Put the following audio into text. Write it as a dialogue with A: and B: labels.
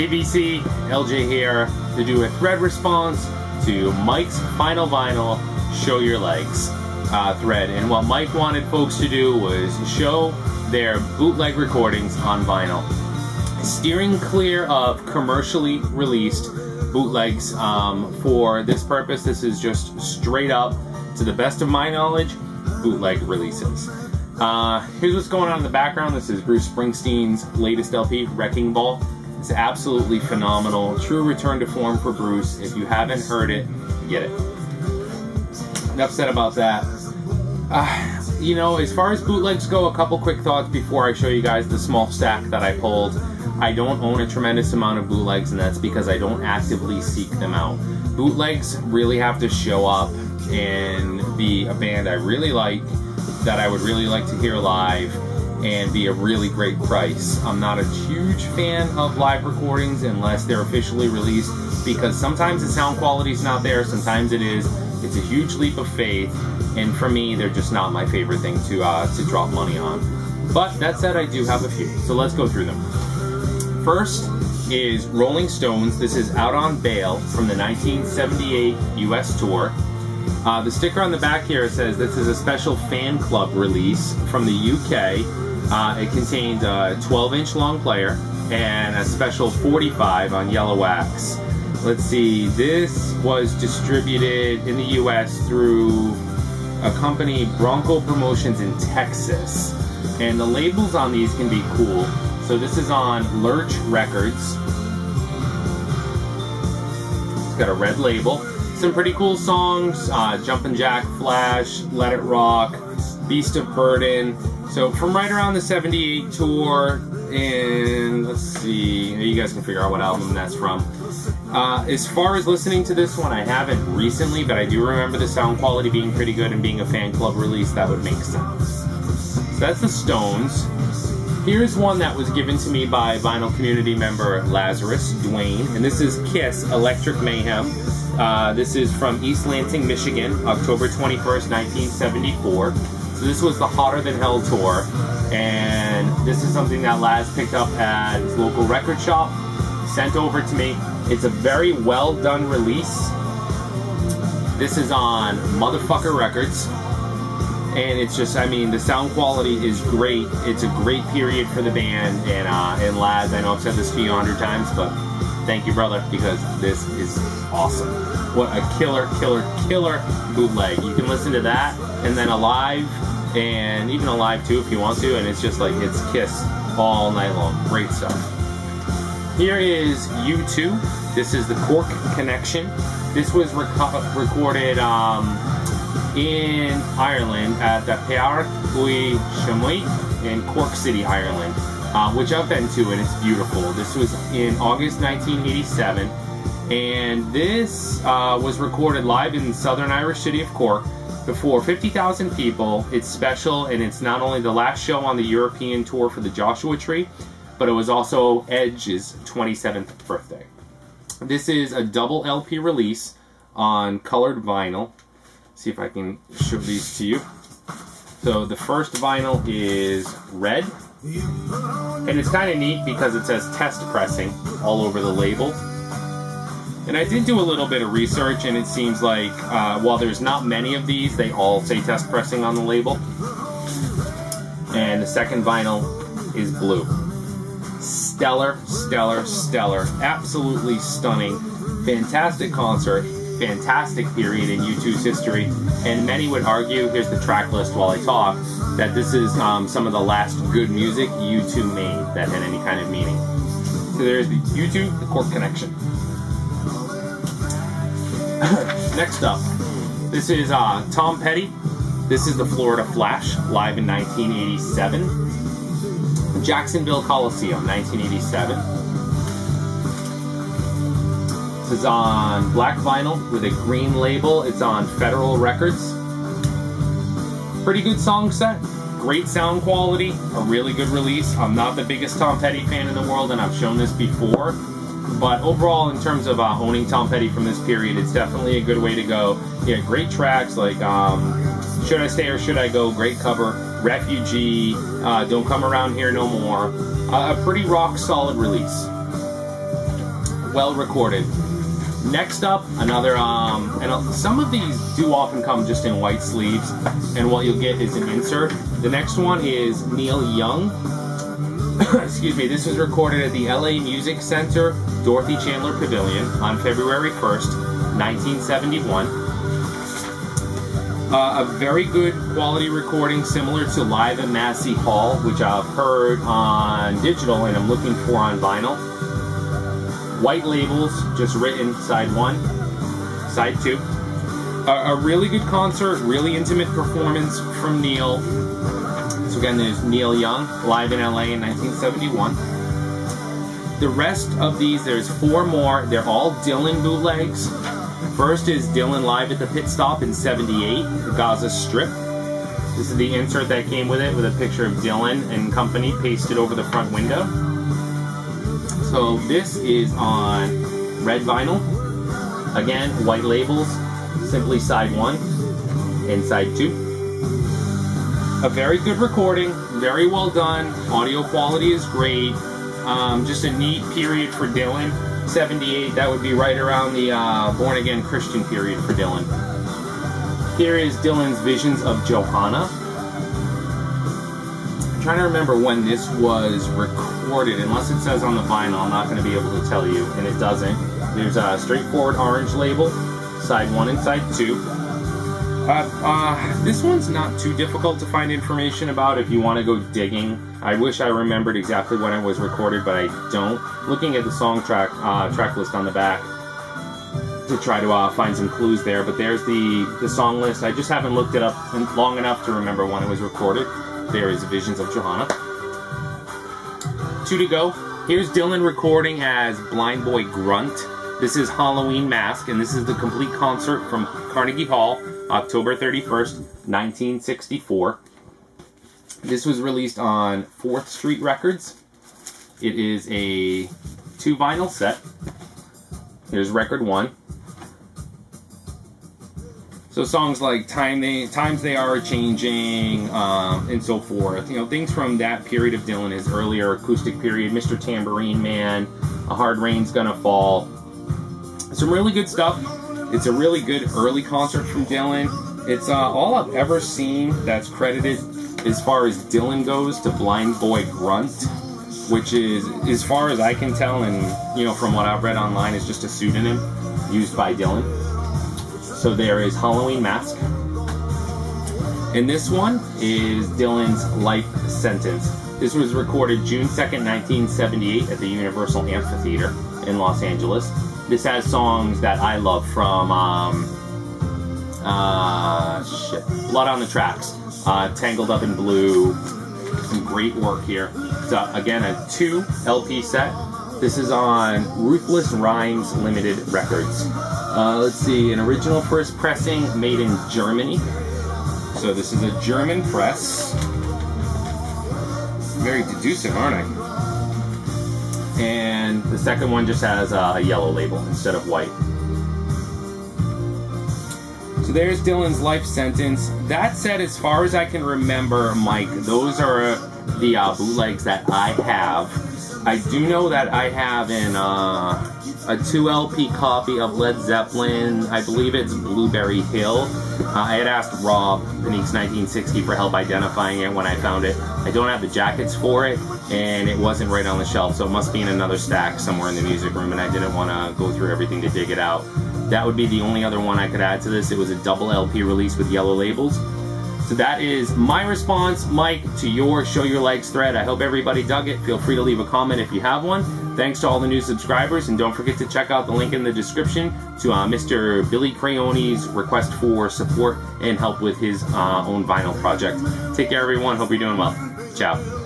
A: PBC, LJ here to do a thread response to Mike's final vinyl, Show Your Legs thread. And what Mike wanted folks to do was show their bootleg recordings on vinyl. Steering clear of commercially released bootlegs for this purpose. This is just straight up, to the best of my knowledge, bootleg releases. Here's what's going on in the background. This is Bruce Springsteen's latest LP, Wrecking Ball. It's absolutely phenomenal. True return to form for Bruce. If you haven't heard it, get it. Enough said about that. You know, as far as bootlegs go, a couple quick thoughts before I show you guys the small stack that I pulled. I don't own a tremendous amount of bootlegs, and that's because I don't actively seek them out. Bootlegs really have to show up and be a band I really like, that I would really like to hear live, and be a really great price. I'm not a huge fan of live recordings unless they're officially released, because sometimes the sound quality is not there, sometimes it is. It's a huge leap of faith, and for me, they're just not my favorite thing to drop money on. But that said, I do have a few, so let's go through them. First is Rolling Stones. This is Out on Bail from the 1978 US tour. The sticker on the back here says this is a special fan club release from the UK. It contained a 12-inch long player and a special 45 on yellow wax. Let's see, this was distributed in the US through a company, Bronco Promotions in Texas. And the labels on these can be cool. So this is on Lurch Records. It's got a red label. Some pretty cool songs, Jumpin' Jack Flash, Let It Rock, Beast of Burden. So from right around the 78 tour, and let's see, you guys can figure out what album that's from. As far as listening to this one, I haven't recently, but I do remember the sound quality being pretty good, and being a fan club release, that would make sense. So that's the Stones. Here's one that was given to me by vinyl community member Lazarus Dwayne, and this is Kiss, Electric Mayhem. This is from East Lansing, Michigan, October 21st, 1974. So this was the Hotter Than Hell tour, and this is something that Laz picked up at his local record shop, sent over to me. It's a very well done release. This is on Motherfucker Records, and it's just, I mean, the sound quality is great. It's a great period for the band, and Laz, I know I've said this to you 100 times, but thank you, brother, because this is awesome. What a killer, killer, killer bootleg. You can listen to that, and then Alive, and even Alive too if you want to, and it's just like, it's Kiss all night long. Great stuff. Here is U2. This is the Cork Connection. This was recorded in Ireland at the Páirc Uí Chamois in Cork City, Ireland, which I've been to, and it's beautiful. This was in August 1987, and this was recorded live in the southern Irish city of Cork before 50,000 people. It's special, and it's not only the last show on the European tour for the Joshua Tree, but it was also Edge's 27th birthday. This is a double LP release on colored vinyl. See if I can show these to you. So the first vinyl is red, and it's kind of neat because it says test pressing all over the label. And I did do a little bit of research, and it seems like while there's not many of these, they all say test pressing on the label. And the second vinyl is blue. Stellar, stellar, stellar. Absolutely stunning. Fantastic concert. Fantastic period in U2's history. And many would argue, here's the track list while I talk, that this is some of the last good music U2 made that had any kind of meaning. So there's the U2, the Cork Connection. Next up, this is Tom Petty. This is the Florida Flash, live in 1987. Jacksonville Coliseum, 1987. This is on black vinyl with a green label. It's on Federal Records. Pretty good song set. Great sound quality. A really good release. I'm not the biggest Tom Petty fan in the world, and I've shown this before. But overall, in terms of owning Tom Petty from this period, it's definitely a good way to go. Yeah, great tracks like Should I Stay or Should I Go? Great cover. Refugee, Don't Come Around Here No More. A pretty rock solid release. well recorded. Next up, another, and some of these do often come just in white sleeves, and what you'll get is an insert. The next one is Neil Young. Excuse me, this was recorded at the LA Music Center, Dorothy Chandler Pavilion on February 1st, 1971. A very good quality recording, similar to Live at Massey Hall, which I've heard on digital and I'm looking for on vinyl. White labels, just written side 1, side 2. A really good concert, really intimate performance from Neil. So again, there's Neil Young, live in LA in 1971. The rest of these, there's 4 more. They're all Dylan bootlegs. First is Dylan live at the Pit Stop in 78, the Gaza Strip. This is the insert that came with it, with a picture of Dylan and company pasted over the front window. So this is on red vinyl. Again, white labels, simply side 1 and side 2. A very good recording, very well done. Audio quality is great. Just a neat period for Dylan. 78, that would be right around the born-again Christian period for Dylan. Here is Dylan's Visions of Johanna. I'm trying to remember when this was recorded. Unless it says on the vinyl, I'm not going to be able to tell you, and it doesn't. There's a straightforward orange label, side 1 and side 2. This one's not too difficult to find information about if you want to go digging. I wish I remembered exactly when it was recorded, but I don't. Looking at the song track list on the back to try to find some clues there, but there's the song list. I just haven't looked it up long enough to remember when it was recorded. There is Visions of Johanna. 2 to go. Here's Dylan recording as Blind Boy Grunt. This is Halloween Mask, and this is the complete concert from Carnegie Hall, October 31st, 1964. This was released on 4th Street Records. It is a 2 vinyl set. Here's record 1. So songs like Times They Are Changing, and so forth. You know, things from that period of Dylan, his earlier acoustic period, Mr. Tambourine Man, A Hard Rain's Gonna Fall. Some really good stuff. It's a really good early concert from Dylan. It's all I've ever seen that's credited as far as Dylan goes to Blind Boy Grunt, which is, as far as I can tell, and you know from what I've read online, is just a pseudonym used by Dylan. So there is Halloween Mask. And this one is Dylan's Life Sentence. This was recorded June 2nd, 1978 at the Universal Amphitheater in Los Angeles. This has songs that I love from Blood on the Tracks, Tangled Up in Blue. Some great work here. So again, a 2 LP set. This is on Ruthless Rhymes Limited Records. Let's see, an original first pressing made in Germany. So this is a German press. Very deducing, aren't I? And the second one just has a yellow label instead of white. So there's Dylan's Life Sentence. That said, as far as I can remember, Mike, those are the bootlegs that I have. I do know that I have a 2 LP copy of Led Zeppelin. I believe it's Blueberry Hill. I had asked Rob, Panique's 1960, for help identifying it when I found it. I don't have the jackets for it, and it wasn't right on the shelf, so it must be in another stack somewhere in the music room, and I didn't want to go through everything to dig it out. That would be the only other one I could add to this. It was a double LP release with yellow labels. So that is my response, Mike, to your Show Your Legs thread. I hope everybody dug it. Feel free to leave a comment if you have one. Thanks to all the new subscribers, and don't forget to check out the link in the description to Mr. Billy Crayone's request for support and help with his own vinyl project. Take care, everyone. Hope you're doing well. Ciao.